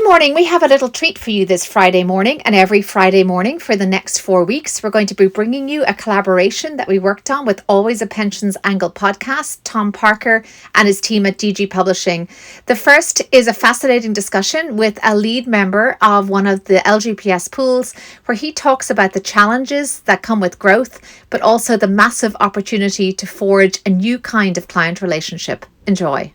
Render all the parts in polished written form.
Good morning. We have a little treat for you this Friday morning, and every Friday morning for the next 4 weeks, we're going to be bringing you a collaboration that we worked on with Always a Pensions Angle podcast, Tom Parker and his team at DG Publishing. The first is a fascinating discussion with a lead member of one of the LGPS pools, where he talks about the challenges that come with growth, but also the massive opportunity to forge a new kind of client relationship. Enjoy.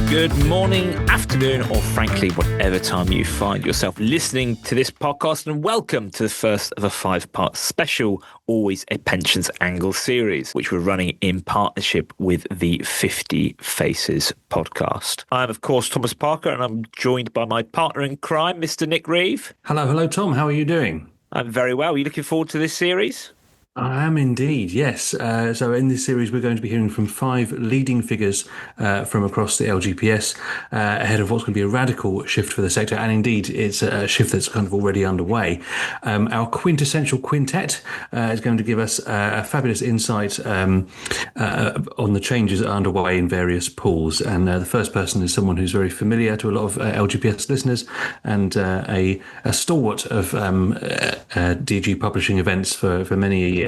Good morning, afternoon, or frankly, whatever time you find yourself listening to this podcast, and welcome to the first of a 5-part special Always a Pensions Angle series, which we're running in partnership with the 50 Faces podcast. I'm, of course, Thomas Parker, and I'm joined by my partner in crime, Mr. Nick Reeve. Hello, Tom. How are you doing? I'm very well. Are you looking forward to this series? I am indeed, yes. So in this series, we're going to be hearing from 5 leading figures from across the LGPS ahead of what's going to be a radical shift for the sector. And indeed, it's a shift that's kind of already underway. Our quintessential quintet is going to give us a fabulous insight on the changes that are underway in various pools. And the first person is someone who's very familiar to a lot of LGPS listeners and a stalwart of DG Publishing events for many a year.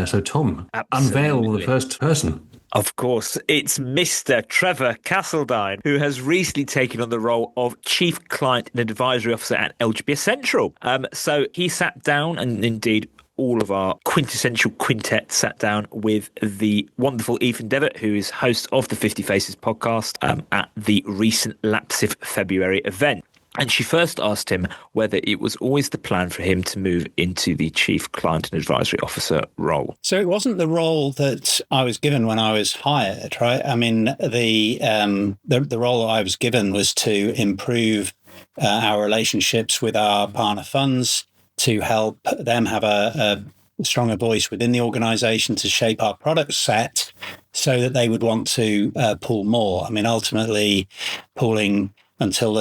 So, Tom, unveil the first person. Of course, it's Mr. Trevor Castledine, who has recently taken on the role of Chief Client and Advisory Officer at LGPS Central. So he sat down, and indeed all of our quintessential quintet sat down with the wonderful Ethan Devitt, who is host of the 50 Faces podcast, at the recent LAPSIF February event. And she first asked him whether it was always the plan for him to move into the Chief Client and Advisory Officer role. So it wasn't the role that I was given when I was hired, right? I mean, the role that I was given was to improve our relationships with our partner funds, to help them have a stronger voice within the organisation, to shape our product set so that they would want to pool more. I mean, ultimately, pooling until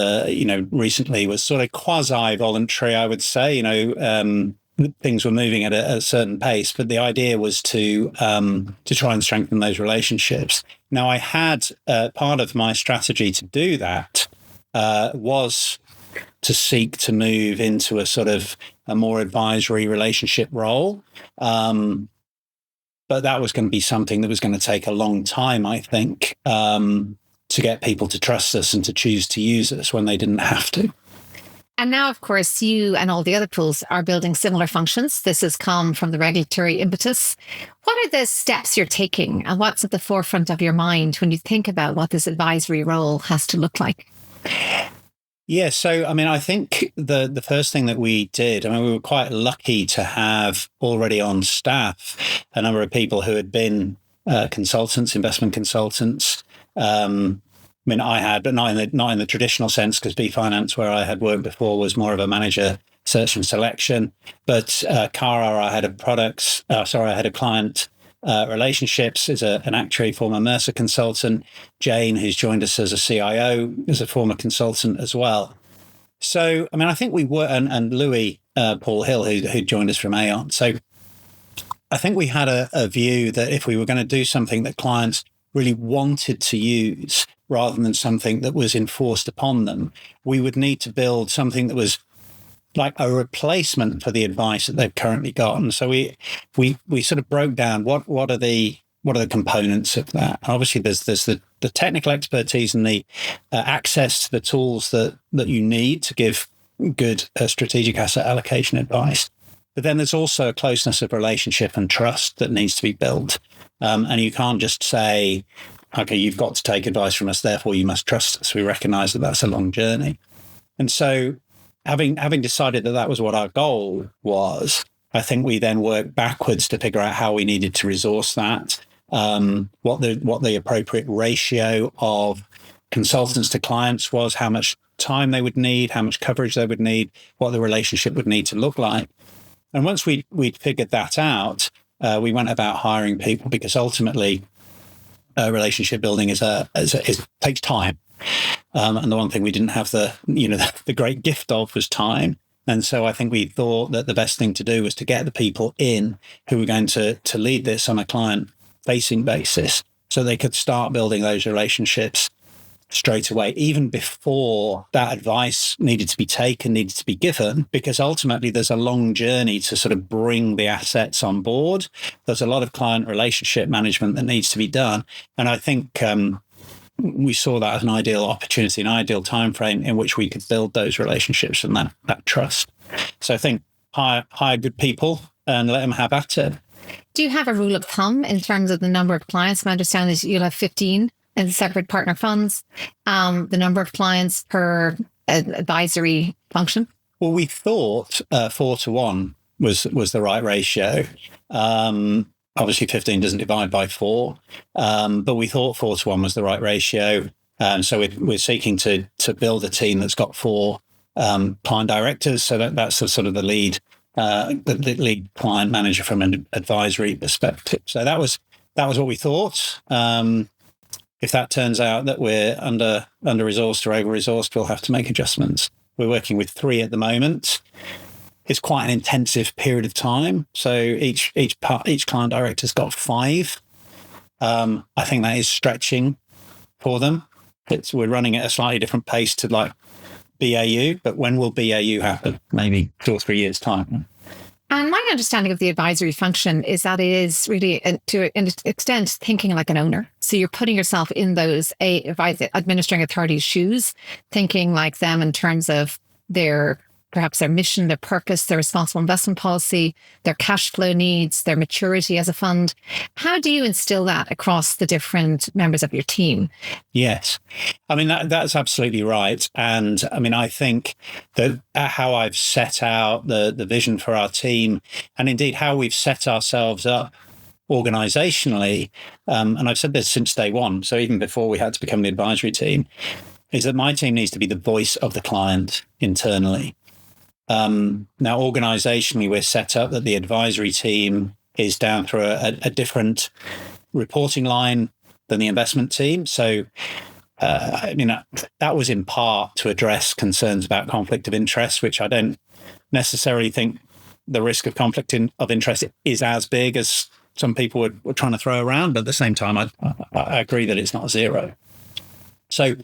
recently was sort of quasi-voluntary, I would say. Things were moving at a certain pace, but the idea was to try and strengthen those relationships. Now, I had part of my strategy to do that was to seek to move into a sort of a more advisory relationship role. But that was going to be something that was going to take a long time, I think, to get people to trust us and to choose to use us when they didn't have to. And now, of course, you and all the other pools are building similar functions. This has come from the regulatory impetus. What are the steps you're taking, and what's at the forefront of your mind when you think about what this advisory role has to look like? Yeah, so, I mean, I think the first thing that we did, we were quite lucky to have already on staff a number of people who had been consultants, investment consultants. I had, but not in the traditional sense, because B Finance, where I had worked before, was more of a manager search and selection. But Cara, our head of client relationships, is an actuary, former Mercer consultant. Jane, who's joined us as a CIO, is a former consultant as well. So, I think we were, and Louis Paul Hill, who joined us from Aon. So I think we had a view that if we were going to do something that clients really wanted to use, rather than something that was enforced upon them, we would need to build something that was like a replacement for the advice that they've currently got. And so we sort of broke down what are the components of that. And obviously, there's the technical expertise and the access to the tools that you need to give good strategic asset allocation advice. But then there's also a closeness of relationship and trust that needs to be built. And you can't just say, okay, you've got to take advice from us, therefore you must trust us. We recognize that that's a long journey. And so having decided that that was what our goal was, I think we then worked backwards to figure out how we needed to resource that, what the appropriate ratio of consultants to clients was, how much time they would need, how much coverage they would need, what the relationship would need to look like. And once we'd figured that out, we went about hiring people because ultimately relationship building takes time. And the one thing we didn't have the great gift of was time. And so I think we thought that the best thing to do was to get the people in who were going to lead this on a client-facing basis so they could start building those relationships straight away, even before that advice needed to be taken, needed to be given, because ultimately there's a long journey to sort of bring the assets on board. There's a lot of client relationship management that needs to be done. And I think we saw that as an ideal opportunity, an ideal time frame in which we could build those relationships and that trust. So I think hire good people and let them have at it. Do you have a rule of thumb in terms of the number of clients? My understanding is you'll have 15 in separate partner funds, the number of clients per advisory function? Well, we thought 4-to-1 was the right ratio. Obviously, 15 doesn't divide by 4, but we thought 4-to-1 was the right ratio. So we're seeking to build a team that's got 4 client directors. So that's sort of the lead client manager from an advisory perspective. So that was what we thought. If that turns out that we're under resourced or over resourced, we'll have to make adjustments. We're working with 3 at the moment. It's quite an intensive period of time. So each client director's got 5. I think that is stretching for them. We're running at a slightly different pace to like BAU, but when will BAU happen? Maybe 2 or 3 years' time. And my understanding of the advisory function is that it is really, to an extent, thinking like an owner. So you're putting yourself in those administering authorities' shoes, thinking like them in terms of perhaps their mission, their purpose, their responsible investment policy, their cash flow needs, their maturity as a fund. How do you instill that across the different members of your team? Yes. I mean, that's absolutely right. And I mean, I think that how I've set out the vision for our team, and indeed how we've set ourselves up organizationally, and I've said this since day one, so even before we had to become the advisory team, is that my team needs to be the voice of the client internally. Now, organizationally, we're set up that the advisory team is down through a different reporting line than the investment team. So, I mean, that was in part to address concerns about conflict of interest, which I don't necessarily think the risk of conflict of interest is as big as some people were trying to throw around. But at the same time, I agree that it's not zero. So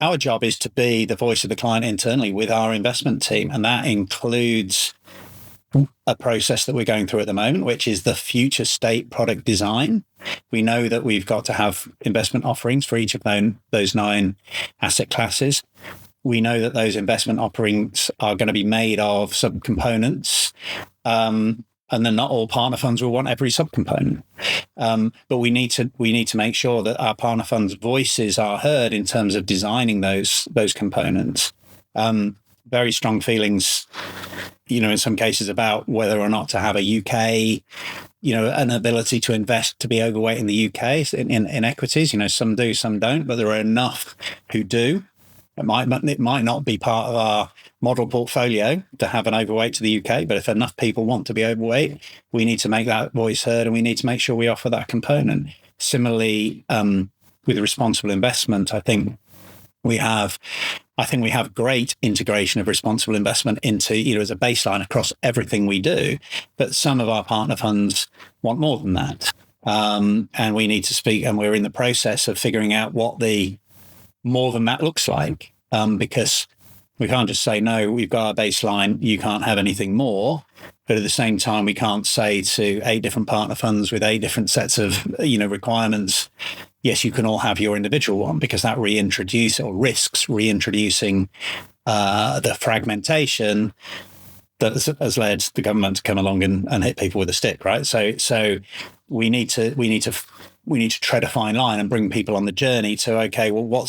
our job is to be the voice of the client internally with our investment team. And that includes a process that we're going through at the moment, which is the future state product design. We know that we've got to have investment offerings for each of those 9 asset classes. We know that those investment offerings are going to be made of subcomponents. And then not all partner funds will want every subcomponent. But we need to make sure that our partner funds' voices are heard in terms of designing those components. Very strong feelings, in some cases about whether or not to have a UK, an ability to invest, to be overweight in the UK in equities. Some do, some don't, but there are enough who do. It might not be part of our model portfolio to have an overweight to the UK, but if enough people want to be overweight, we need to make that voice heard, and we need to make sure we offer that component. Similarly, with responsible investment, I think we have great integration of responsible investment into, as a baseline across everything we do. But some of our partner funds want more than that, and we need to speak. And we're in the process of figuring out what the more than that looks like, because we can't just say, no, we've got our baseline, you can't have anything more. But at the same time, we can't say to 8 different partner funds with 8 different sets of, requirements, yes, you can all have your individual one, because that risks reintroducing the fragmentation that has led the government to come along and hit people with a stick, right? So we need to tread a fine line and bring people on the journey to, okay, well,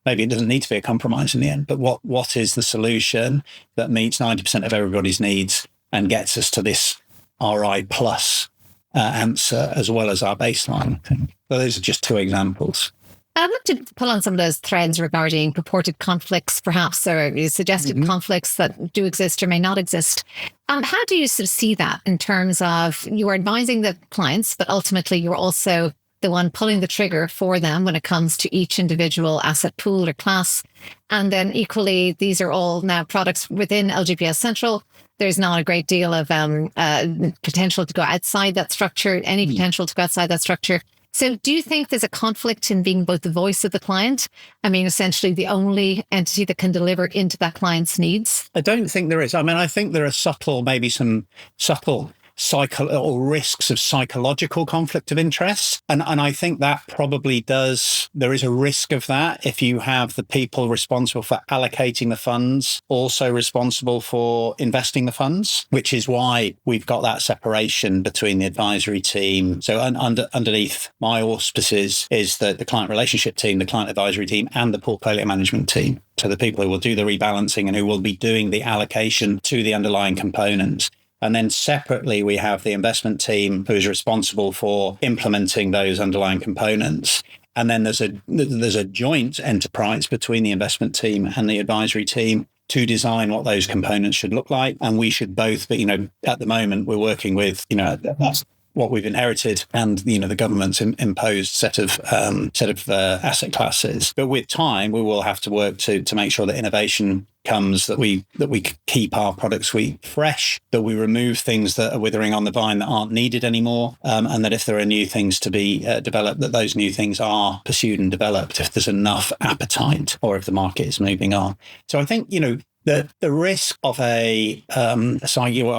maybe it doesn't need to be a compromise in the end, but what is the solution that meets 90% of everybody's needs and gets us to this RI plus answer as well as our baseline? I think. So those are just 2 examples. I'd like to pull on some of those threads regarding purported conflicts, perhaps, or suggested conflicts that do exist or may not exist. How do you sort of see that in terms of you are advising the clients, but ultimately you're also the one pulling the trigger for them when it comes to each individual asset pool or class? And then equally, these are all now products within LGPS Central. There's not a great deal of potential to go outside that structure, any potential to go outside that structure. So do you think there's a conflict in being both the voice of the client? I mean, essentially the only entity that can deliver into that client's needs? I don't think there is. I mean, I think there are maybe some subtle or risks of psychological conflict of interest. And I think that probably there is a risk of that if you have the people responsible for allocating the funds also responsible for investing the funds, which is why we've got that separation between the advisory team. So underneath my auspices is the client relationship team, the client advisory team, and the portfolio management team. So the people who will do the rebalancing and who will be doing the allocation to the underlying components. And then separately, we have the investment team who is responsible for implementing those underlying components. And then there's a joint enterprise between the investment team and the advisory team to design what those components should look like. And we should both, but, at the moment, we're working with, that's what we've inherited and, the government's imposed set of asset classes. But with time, we will have to work to make sure that innovation comes, that we keep our product suite fresh, that we remove things that are withering on the vine that aren't needed anymore, and that if there are new things to be developed, that those new things are pursued and developed if there's enough appetite or if the market is moving on. So I think, the risk of what I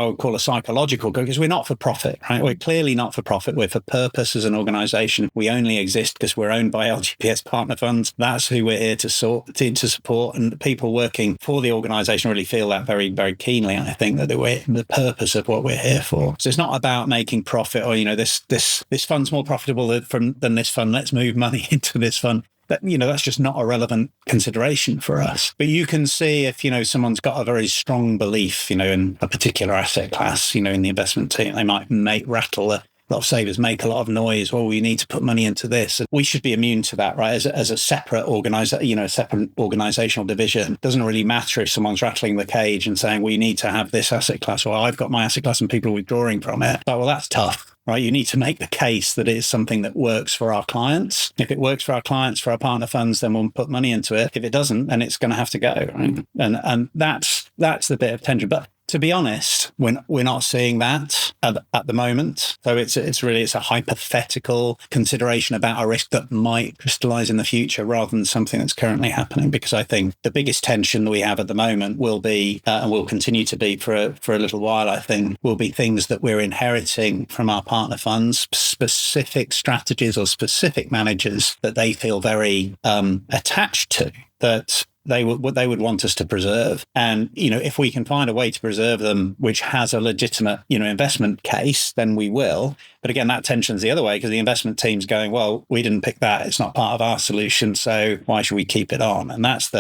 would call a psychological, because we're not for profit, right? We're clearly not for profit. We're for purpose as an organisation. We only exist because we're owned by LGPS partner funds. That's who we're here to support. And the people working for the organisation really feel that very, very keenly. I think that we're the purpose of what we're here for. So it's not about making profit or, this fund's more profitable than this fund. Let's move money into this fund. That's just not a relevant consideration for us. But you can see if, someone's got a very strong belief, in a particular asset class, in the investment team, they might rattle a lot of savers, make a lot of noise. Well, we need to put money into this. We should be immune to that, right? As a separate separate organizational division. It doesn't really matter if someone's rattling the cage and saying, we need to have this asset class, or I've got my asset class and people are withdrawing from it. But, well, that's tough. Right, you need to make the case that it is something that works for our clients. If it works for our clients, for our partner funds, then we'll put money into it. If it doesn't, then it's going to have to go. Right? And that's the bit of tension. But to be honest, we're not seeing that at the moment. So it's a hypothetical consideration about a risk that might crystallize in the future rather than something that's currently happening. Because I think the biggest tension that we have at the moment will be, and will continue to be for a little while, I think, will be things that we're inheriting from our partner funds, specific strategies or specific managers that they feel very attached to, that they would want us to preserve. And, if we can find a way to preserve them, which has a legitimate, investment case, then we will. But again, that tension's the other way, because the investment team's going, well, we didn't pick that. It's not part of our solution. So why should we keep it on? And that's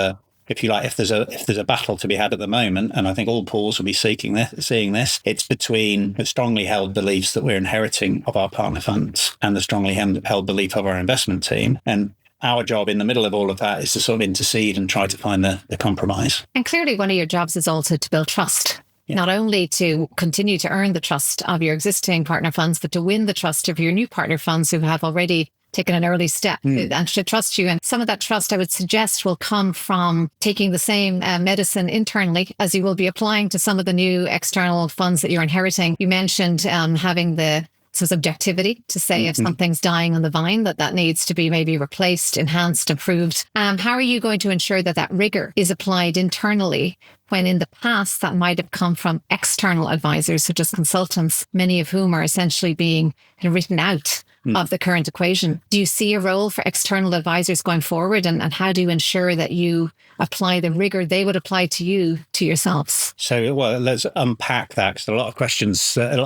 if you like, if there's a battle to be had at the moment, and I think all pools will be seeing this, it's between the strongly held beliefs that we're inheriting of our partner funds and the strongly held belief of our investment team. And our job in the middle of all of that is to sort of intercede and try to find the compromise. And clearly one of your jobs is also to build trust. Yeah. Not only to continue to earn the trust of your existing partner funds, but to win the trust of your new partner funds who have already taken an early step and to trust you. And some of that trust, I would suggest, will come from taking the same medicine internally as you will be applying to some of the new external funds that you're inheriting. You mentioned having the subjectivity to say if something's dying on the vine, that needs to be maybe replaced, enhanced, improved. How are you going to ensure that rigor is applied internally when in the past that might have come from external advisors, such as consultants, many of whom are essentially being written out of the current equation? Do you see a role for external advisors going forward? And how do you ensure that you apply the rigor they would apply to you, to yourselves? So, well, let's unpack that, because there are a lot of questions, a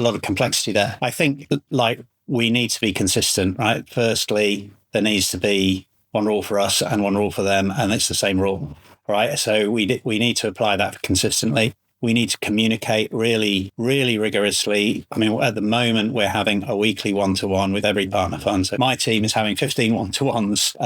lot of complexity there. I think, we need to be consistent, right? Firstly, there needs to be one rule for us and one rule for them, and it's the same rule, right? So we need to apply that consistently. We need to communicate really, really rigorously. I mean, at the moment, we're having a weekly one-to-one with every partner fund. So my team is having 15 one-to-ones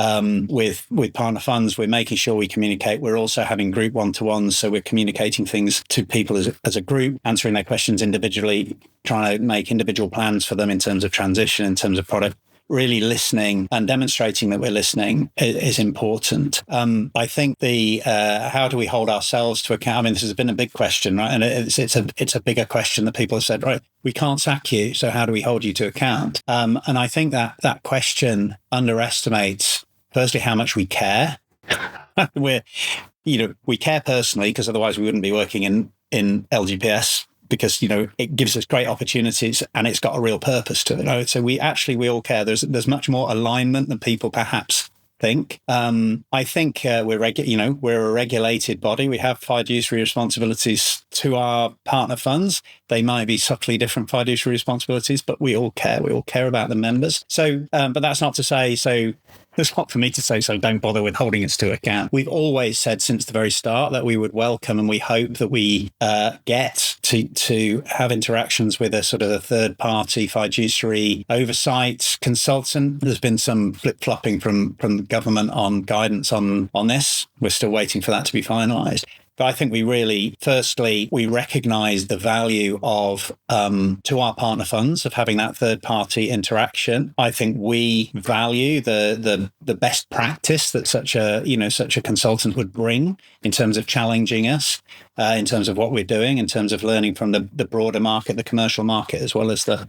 with partner funds. We're making sure we communicate. We're also having group one-to-ones. So we're communicating things to people as a group, answering their questions individually, trying to make individual plans for them in terms of transition, in terms of product. Really listening and demonstrating that we're listening is important. I think the how do we hold ourselves to account? I mean, this has been a big question, right? And it's a bigger question that people have said, right? We can't sack you, so how do we hold you to account? And I think that question underestimates, firstly, how much we care. We care personally, because otherwise we wouldn't be working in LGPS. Because it gives us great opportunities and it's got a real purpose to it. Right? So we all care. There's much more alignment than people perhaps think. I think we're a regulated body. We have fiduciary responsibilities to our partner funds. They might be subtly different fiduciary responsibilities, but we all care. We all care about the members. So, but that's not to say so. It's not for me to say, so don't bother with holding us to account. We've always said since the very start that we would welcome and we hope that we get to have interactions with a sort of a third-party fiduciary oversight consultant. There's been some flip-flopping from the government on guidance on this. We're still waiting for that to be finalised. But I think we recognise the value of, to our partner funds, of having that third party interaction. I think we value the best practice that such a consultant would bring in terms of challenging us, in terms of what we're doing, in terms of learning from the broader market, the commercial market, as well as the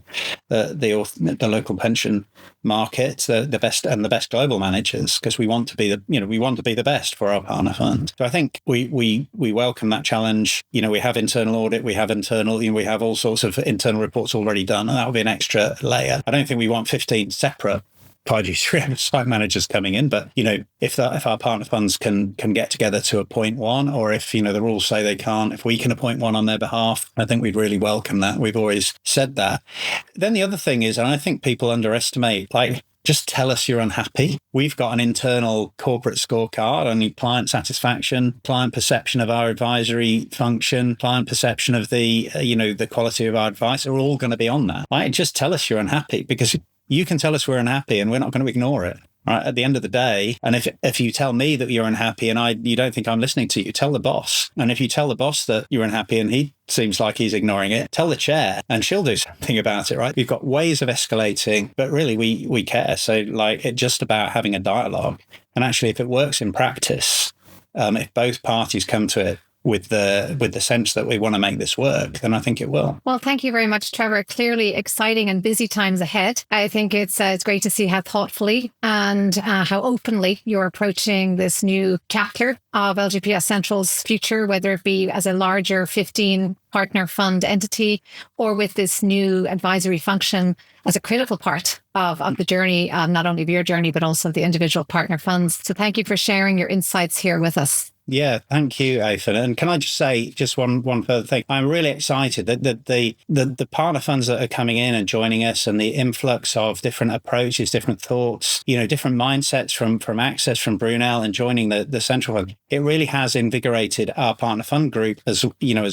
local pension market, the best global managers, because we want to be the best for our partner fund. So I think we welcome that challenge. We have internal audit, we have all sorts of internal reports already done, and that will be an extra layer. I don't think we want 15 separate fiduciary oversight managers coming in, but if our partner funds can get together to appoint one, or if the rules say they can't, if we can appoint one on their behalf, I think we'd really welcome that. We've always said that. Then the other thing is, and I think people underestimate, just tell us you're unhappy. We've got an internal corporate scorecard on client satisfaction, client perception of our advisory function, client perception of the quality of our advice are all going to be on that. Just tell us you're unhappy, because you can tell us we're unhappy and we're not going to ignore it. Right? At the end of the day, and if you tell me that you're unhappy and you don't think I'm listening to you, tell the boss. And if you tell the boss that you're unhappy and he seems like he's ignoring it, tell the chair and she'll do something about it, right? We've got ways of escalating, but really we care. So it's just about having a dialogue. And actually, if it works in practice, if both parties come to it with the sense that we want to make this work, then I think it will. Well, thank you very much, Trevor. Clearly exciting and busy times ahead. I think it's great to see how thoughtfully and how openly you're approaching this new chapter of LGPS Central's future, whether it be as a larger 15 partner fund entity or with this new advisory function as a critical part of the journey, not only of your journey, but also the individual partner funds. So thank you for sharing your insights here with us. Yeah, thank you, Athan. And can I just say just one further thing? I'm really excited that the partner funds that are coming in and joining us, and the influx of different approaches, different thoughts, different mindsets from Access, from Brunel, and joining the Central Fund. It really has invigorated our partner fund group as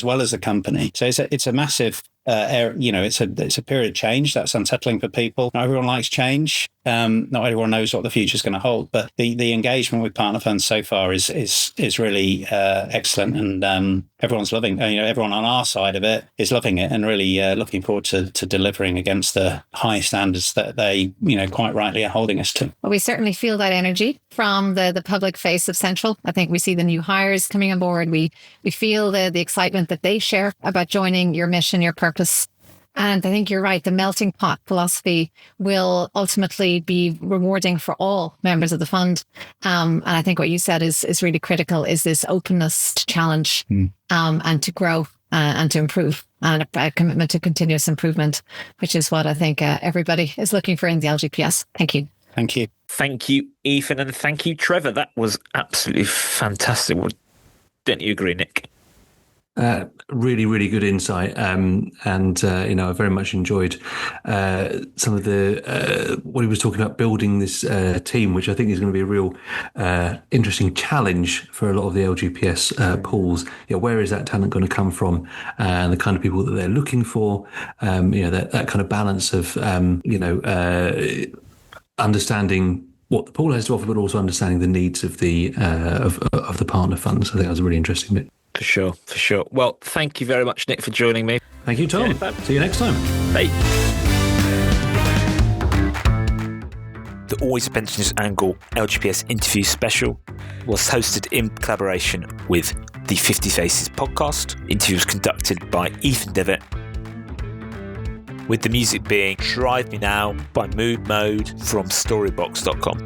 well as the company. So it's a massive it's a period of change that's unsettling for people. Not everyone likes change. Not everyone knows what the future is going to hold, but the engagement with partner funds so far is really excellent, and everyone's loving. Everyone on our side of it is loving it, and really looking forward to delivering against the high standards that they quite rightly are holding us to. Well, we certainly feel that energy from the public face of Central. I think we see the new hires coming on board. We feel the excitement that they share about joining your mission, your purpose. And I think you're right. The melting pot philosophy will ultimately be rewarding for all members of the fund. And I think what you said is really critical, is this openness to challenge and to grow and to improve, and a commitment to continuous improvement, which is what I think everybody is looking for in the LGPS. Thank you. Thank you. Thank you, Ethan, and thank you, Trevor. That was absolutely fantastic. Don't you agree, Nick? Really, really good insight, and I very much enjoyed some of the what he was talking about, building this team, which I think is going to be a real interesting challenge for a lot of the LGPS pools. Where is that talent going to come from, and the kind of people that they're looking for? That kind of balance of understanding what the pool has to offer, but also understanding the needs of the of the partner funds. I think that was a really interesting bit. For sure. Well, thank you very much, Nick, for joining me. Thank you, Tom. Yeah, see you next time. Bye. The Always a Pensions Angle LGPS interview special was hosted in collaboration with the 50 Faces podcast. Interview was conducted by Ethan Devitt, with the music being Drive Me Now by Mood Mode from Storybox.com.